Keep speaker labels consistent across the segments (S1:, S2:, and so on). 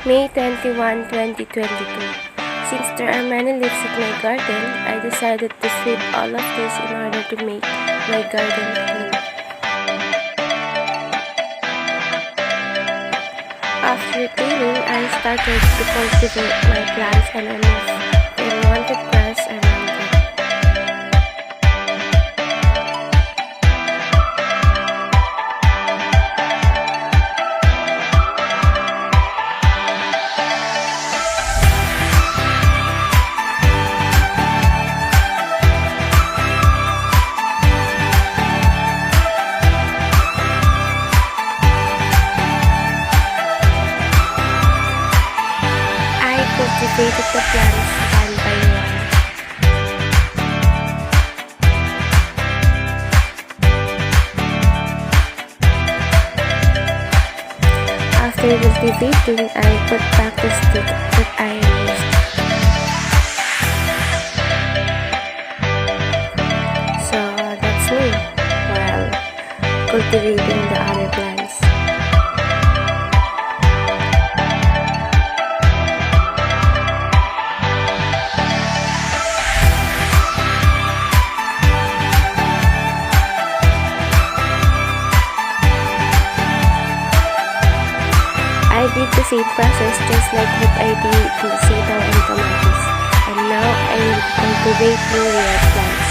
S1: May 21, 2022. Since there are many leaves in my garden, I decided to sweep all of this in order to make my garden clean. After cleaning, I started to cultivate my plants and remove the unwanted grass around them. Cultivated the plants one by one. After cultivating, I put back the stick that I used. So that's me while cultivating the other plants. I did the same process just like what I did to sitaw and tomatoes, and now I will cultivate new rare plants.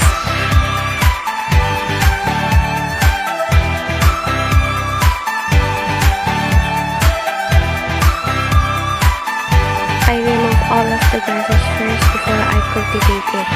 S1: I remove all of the grasses first before I cultivate it.